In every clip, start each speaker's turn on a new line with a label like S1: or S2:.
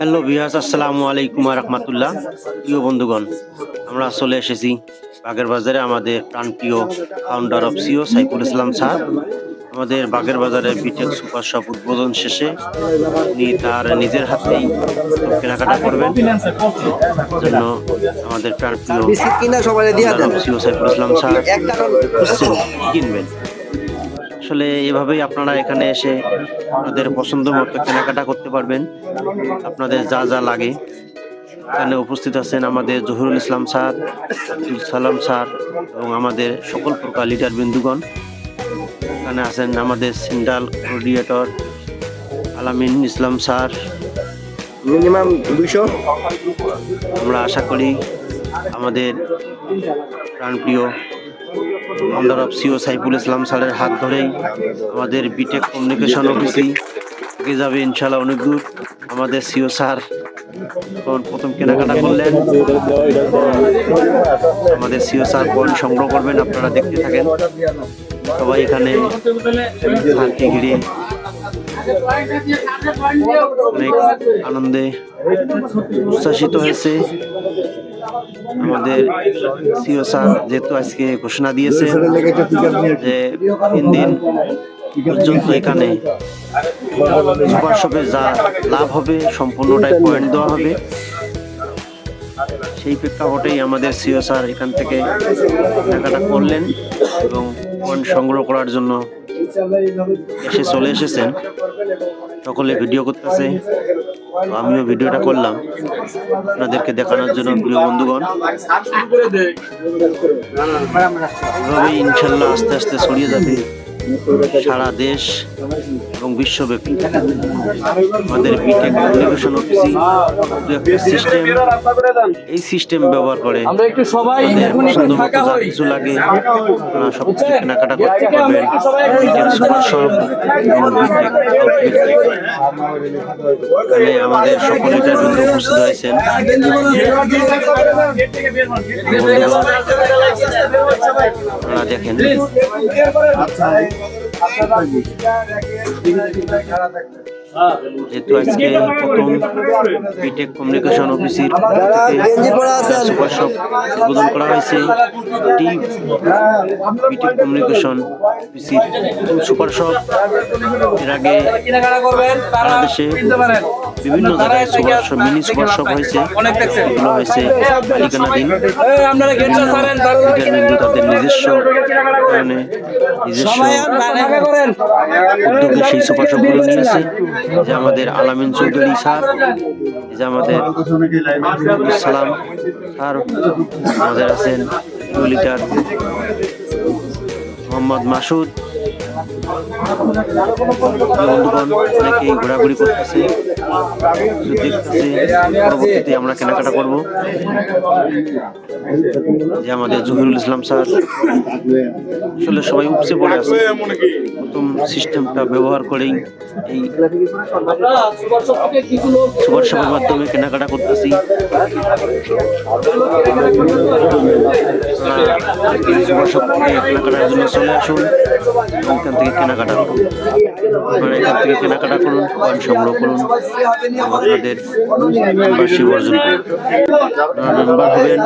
S1: Hello viewers, আসসালামু আলাইকুম ওয়া রাহমাতুল্লাহ। প্রিয় বন্ধুগণ, আমরা চলে এসেছি বাগের বাজারে আমাদের প্রাণপ্রিয় founder of CEO Saiful Islam sir আমাদের বাগের বাজারে বিটেক সুপার শপ উদ্বোধন শেষে উনি তার নিজের হাতেই কেনাকাটা করবেন জন্য আমাদের প্রাণপ্রিয় founder of CEO Saiful Islam sir বুঝছেন কি কিনবেন। আসলে এভাবেই আপনারা এখানে এসে আপনাদের পছন্দ মতো কেনাকাটা করতে পারবেন। আপনাদের যা যা লাগে এখানে উপস্থিত আছেন আমাদের জহিরুল ইসলাম স্যার, আব্দুল সালাম স্যার এবং আমাদের সকল প্রকার লিডার বিন্দুগণ। এখানে আছেন আমাদের সিন্ডাল কোঅর্ডিনেটর আলামিন ইসলাম স্যার।
S2: মিনিমাম 200।
S1: আমরা আশা করি আমাদের প্রাণপ্রিয় ফাউন্ডার অফ সিও সাইফুল ইসলাম স্যারের হাত ধরেই আমাদের বিটেক কমিউনিকেশন অফিসে এগিয়ে যাবে ইনশাল্লাহ অনেক দূর। আমাদের সিও স্যার এখন প্রথম কেনাকাটা করলেন, আমাদের সিও স্যার পয়েন্ট সংগ্রহ করবেন, আপনারা দেখতে থাকেন। সবাই এখানে স্যারকে ঘিরে অনেক আনন্দে উচ্ছ্বাসিত হয়েছে। আমাদের সিও স্যার যেহেতু আজকে ঘোষণা দিয়েছে যে 3 দিন পর্যন্ত এখানে সুপার শপে যা লাভ হবে সম্পূর্ণটাই পয়েন্ট দেওয়া হবে, সেই প্রেক্ষাপটেই আমাদের সিও স্যার এখান থেকে কেনাকাটা করলেন এবং পয়েন্ট সংগ্রহ করার জন্য চলে এসেছেন। সকলে ভিডিও করতেছে, তো আমিও ভিডিওটা করলাম আপনাদেরকে দেখানোর জন্য। প্রিয় বন্ধুগণ, এভাবেই ইনশাল্লাহ আস্তে আস্তে ছড়িয়ে যাবে সারা দেশ এবং বিশ্বব্যাপী। আমাদের বিটেক কমিউনিকেশন অফিসে একটা সিস্টেম, এই সিস্টেম ব্যবহার করে আমাদের পছন্দ মতো যা কিছু লাগে আপনারা সব কিছু কেনাকাটা করতে পারবেন বিটেক সুপার শপ এবং বিটেক আউটলেট থেকে। এখানে আমাদের সকল লিডার বন্ধু উপস্থিত হয়েছেন। আপনারা দেখেন যেহেতু আজকে প্রথম বিটেক কমিউনিকেশন অফিসের সুপার শপ উদ্বোধন করা হয়েছে, এটি বিটেক কমিউনিকেশন অফিসের প্রথম সুপার শপ। এর আগে বাংলাদেশে বিভিন্ন জায়গায় super shop, mini super shop হয়েছে, এগুলো হয়েছে মালিকানাধীন। তাদের নিজস্ব কারণে নিজস্ব উদ্যোগে সেই সুপার শপগুলো নিয়েছে। যে আমাদের আলামিন চৌধুরী স্যার, যে আমাদের আব্দুল সালাম স্যার, আমাদের আছেন লিডার মোহাম্মদ মাসুদ। বন্ধুগণ অনেকেই ঘোরাঘুরি করতেছে, দেখতেছে। পরবর্তীতে আমরা কেনাকাটা করব। যে আমাদের জহিরুল ইসলাম স্যার, আসলে সবাই উপচে পড়ে আছে প্রথম সিস্টেমটা ব্যবহার করেই এই সুপার শপের মাধ্যমে কেনাকাটা করতেছি। সুপার শপ থেকে কেনাকাটার জন্য চলে আসুন, এখান থেকে কেনাকাটা করুন। আপনারা এখান থেকে কেনাকাটা করুন, পয়েন্ট সংগ্রহ করুন, আপনাদের মেম্বারশিপ অর্জন করুন। আপনারা মেম্বার হবেন,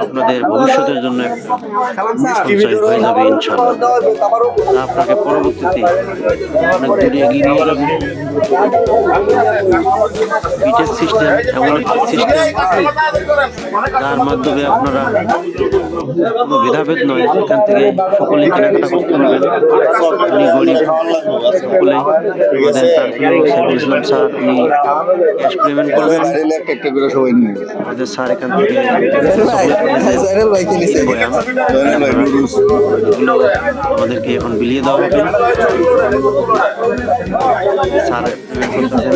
S1: আপনাদের ভবিষ্যতের জন্য একটা সঞ্চয় হয়ে যাবে ইনশাআল্লাহ। আপনাকে পরবর্তীতে অনেক দূরে এগিয়ে নিয়ে যাবে। বিটেক সিস্টেম এমন একটা সিস্টেম যার মাধ্যমে আপনারা কোনো ভেদাভেদ নয়, এখান থেকে সকলে কেনাকাটা করতে পারবেন। উনি গরিব সকলে, আমাদের প্রাণপ্রিয় সাইফুল ইসলাম স্যার উনি ক্যাশ পেমেন্ট করবেন। আমাদের স্যার এখান থেকে এগুলো আমাদেরকে এখন বিলিয়ে দেওয়া হবে। স্যার পেমেন্ট করতেছেন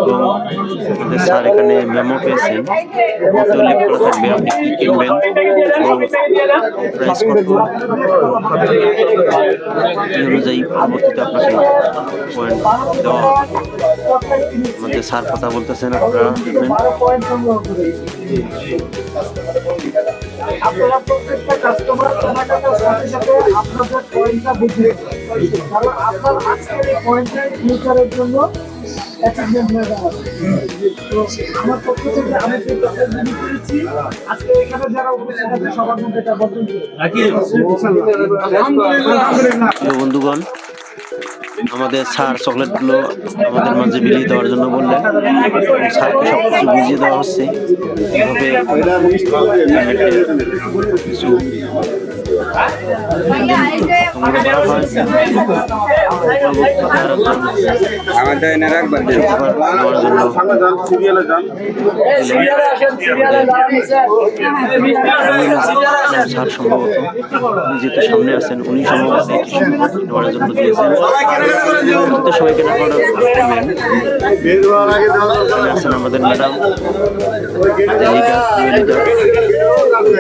S1: এবং আমাদের স্যার এখানে মেমো পেয়েছেন, মেমোতে উল্লেখ করা থাকবে আপনি কি কিনবেন এবং প্রাইস কত, এই অনুযায়ী পরবর্তীতে আপনাকে পয়েন্ট দেওয়া হবে। আমাদের স্যার কথা বলতেছেন, আপনারা
S3: আপনারা প্রত্যেকটা কাস্টমার কেনাকাটার সাথে সাথে আপনাদের পয়েন্টটা বুঝে কারণ আপনার আজকের এই পয়েন্টটা ফিউচারের জন্য অ্যাচিভমেন্ট হয়ে দাঁড়াবে। তো আমার পক্ষ থেকে আমি যে চকলেটগুলি পেয়েছি আজকে এখানে যারা উপস্থিত আছে সবার মধ্যে এটা বর্জন আলহামদুলিল্লাহ।
S1: প্রিয় বন্ধুগণ, আমাদের স্যার চকলেটগুলো আমাদের মাঝে বিলিয়ে দেওয়ার জন্য বললেন। স্যারকে সব কিছু বুঝিয়ে দেওয়া হচ্ছে কিভাবে কিছু সংগ্রহ করা হয়।
S2: আমারটা এনে রাখবেন।
S1: নেওয়ার জন্য স্যার সম্ভবত উনি যেহেতু সামনে আছেন, উনি সম্ভবত এটি নেওয়ার জন্য দিয়েছেন। কিন্তু সবাই কেনাকাটা করবেন। আছেন আমাদের ম্যাডাম,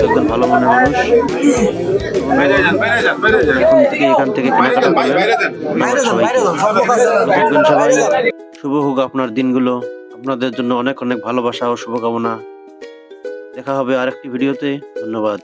S1: একজন ভালো মনের মানুষ। এখান থেকে কেনাকাটা করবেন। সবাই শুভ হোক আপনার দিনগুলো। আপনাদের জন্য অনেক অনেক ভালোবাসা ও শুভকামনা। দেখা হবে আরেকটি ভিডিওতে। ধন্যবাদ।